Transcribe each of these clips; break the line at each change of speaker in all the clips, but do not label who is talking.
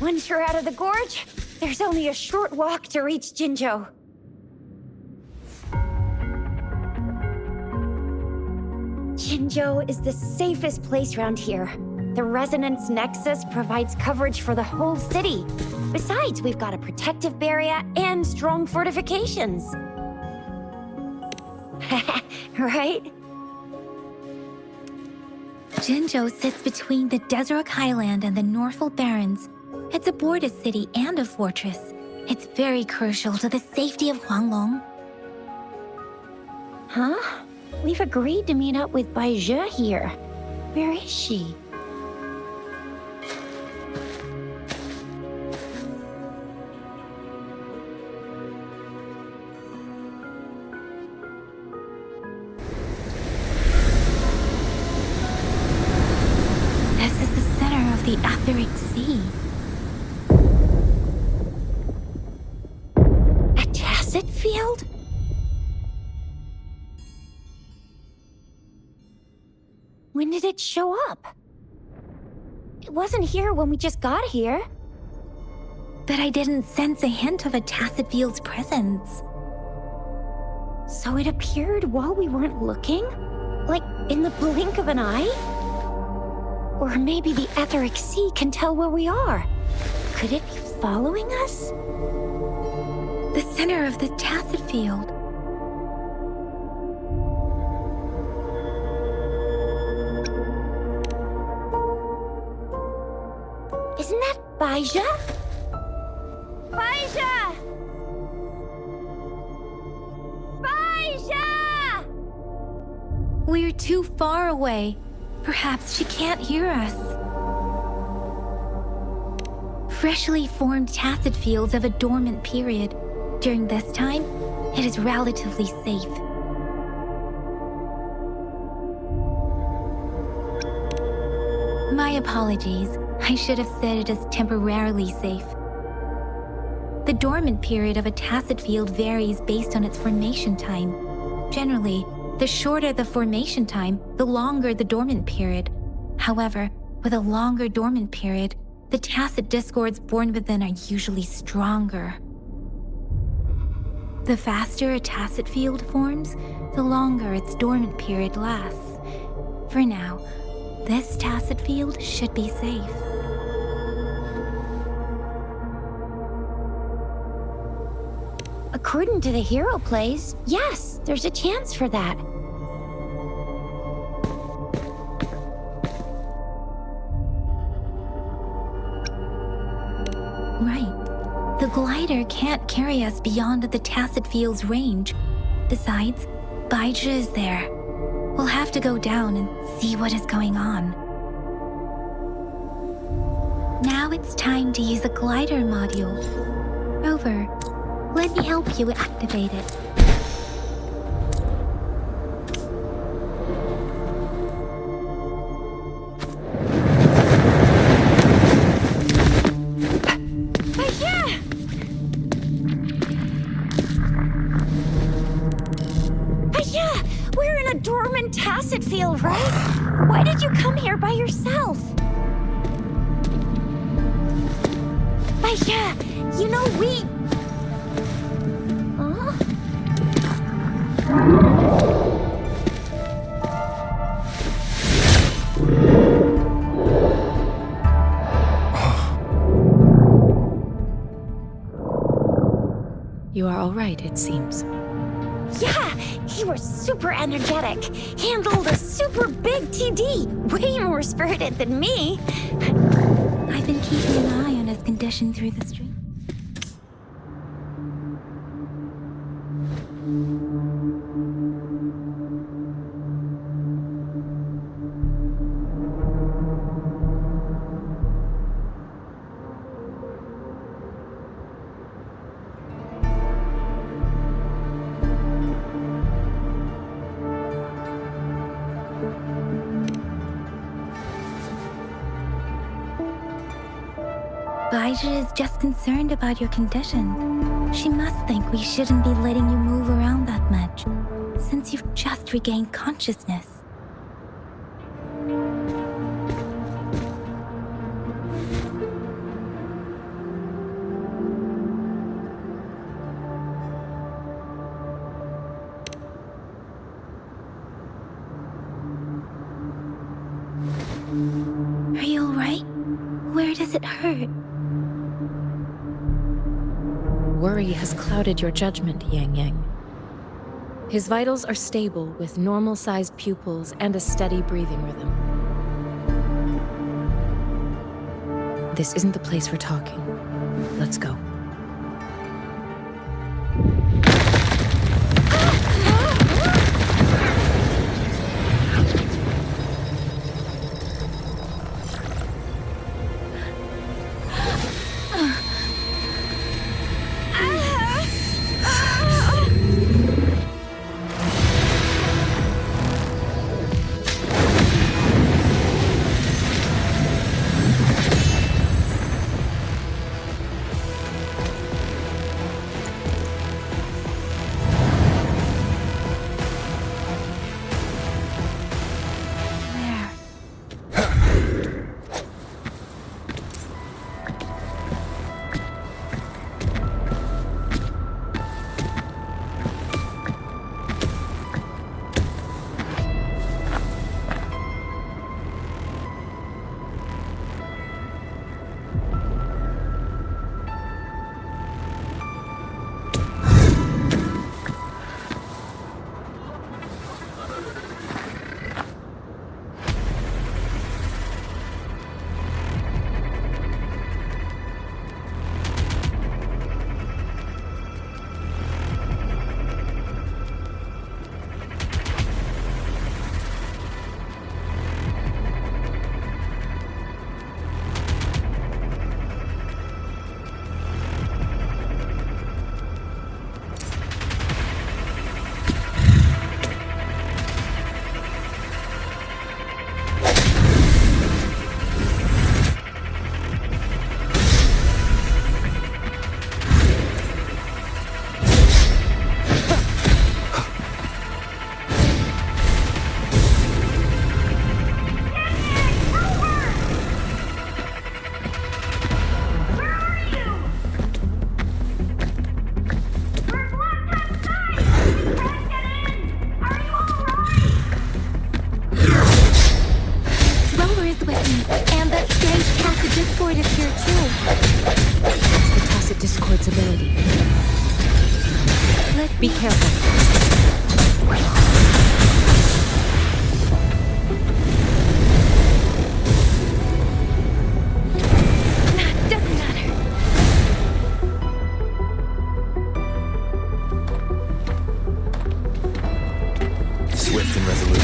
Once you're out of the gorge, there's only a short walk to reach Jinzhou. Jinzhou is the safest place around here. The Resonance Nexus provides coverage for the whole city. Besides, we've got a protective barrier and strong fortifications. Right?
Jinzhou sits between the Desert Highland and the Northful Barrens. It's a border city and a fortress. It's very crucial to the safety of Huanglong.
Huh? We've agreed to meet up with Bai Zhe here. Where is she?
This is the center of the Etheric Sea.
A tacit field? When did it show up? It wasn't here when we just got here.
But I didn't sense a hint of a tacit field's presence.
So it appeared while we weren't looking? Like in the blink of an eye? Or maybe the Etheric Sea can tell where we are. Could it be following us?
The center of the tacit field.
Isn't that Bai Zhe? Bai Zhe! Bai Zhe!
We're too far away. Perhaps she can't hear us. Freshly formed tacit fields have a dormant period. During this time, it is relatively safe. My apologies. I should have said it is temporarily safe. The dormant period of a tacit field varies based on its formation time. Generally, the shorter the formation time, the longer the dormant period. However, with a longer dormant period, the tacit discords born within are usually stronger. The faster a tacit field forms, the longer its dormant period lasts. For now, this tacit field should be safe.
According to the hero plays, yes, there's a chance for that.
Right. The glider can't carry us beyond the tacit field's range. Besides, Bai Zhe is there. We'll have to go down and see what is going on. Now it's time to use the glider module. Rover, let me help you activate it.
We're in a dormant tacit field, right? Why did you come here by yourself? Baisha, you know we... Huh?
You are all right, it seems.
Yeah, you were super energetic. Handled a super big TD. Way more spirited than me.
I've been keeping an eye on his condition through the stream. Bai Zhe is just concerned about your condition. She must think we shouldn't be letting you move around that much, since you've just regained consciousness. Where does it hurt?
Worry has clouded your judgment, Yang Yang. His vitals are stable with normal-sized pupils and a steady breathing rhythm. This isn't the place for talking. Let's go. Be careful.
Doesn't matter.
Swift and resolute.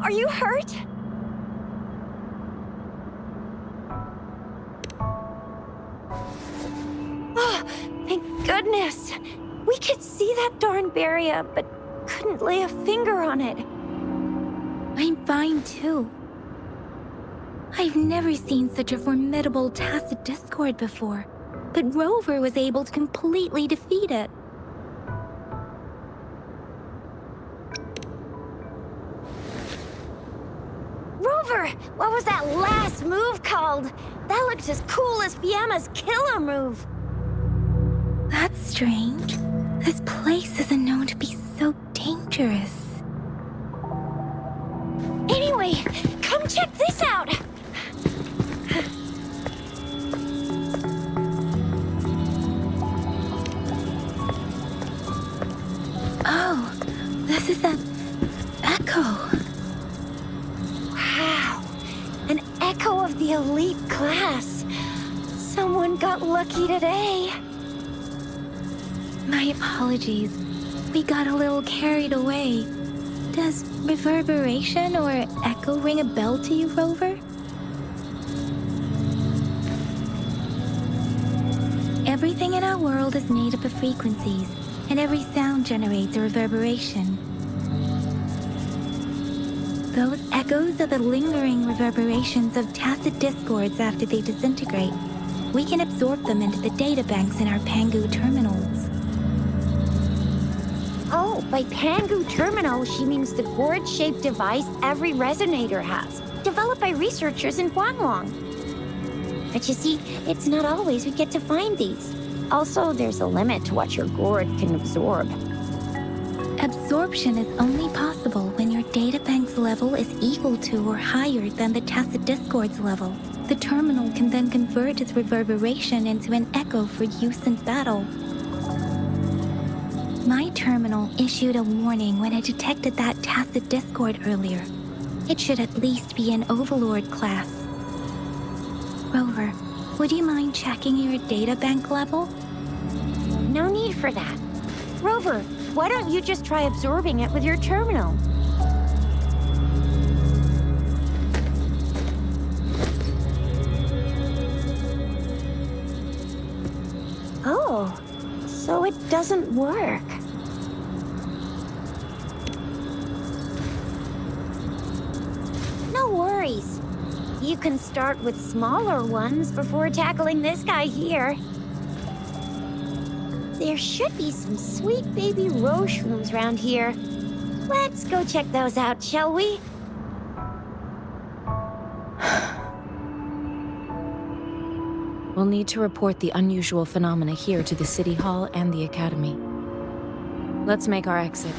Are you hurt? Oh, thank goodness. We could see that darn barrier, but couldn't lay a finger on it.
I'm fine too. I've never seen such a formidable tacit discord before, but Rover was able to completely defeat it.
Rover, what was that last move called? That looked as cool as Fiamma's killer move.
That's strange. This place isn't known to be so dangerous.
Anyway, come check this out.
Oh, this is an echo.
Wow, an echo of the elite class. Someone got lucky today.
My apologies. We got a little carried away. Does reverberation or echo ring a bell to you, Rover? Everything in our world is made up of frequencies, and every sound generates a reverberation. Those echoes are the lingering reverberations of tacit discords after they disintegrate. We can absorb them into the databanks in our Pangu terminals.
Oh, by Pangu Terminal, she means the gourd-shaped device every resonator has, developed by researchers in Huanglong. But you see, it's not always we get to find these. Also, there's a limit to what your gourd can absorb.
Absorption is only possible when your databank's level is equal to or higher than the tacit discord's level. The terminal can then convert its reverberation into an echo for use in battle. My terminal issued a warning when it detected that tacit discord earlier. It should at least be an Overlord class. Rover, would you mind checking your databank level?
No need for that. Rover, why don't you just try absorbing it with your terminal? Oh, so it doesn't work. No worries. You can start with smaller ones before tackling this guy here. There should be some sweet baby Roche rooms around here. Let's go check those out, shall we?
We'll need to report the unusual phenomena here to the City Hall and the Academy. Let's make our exit.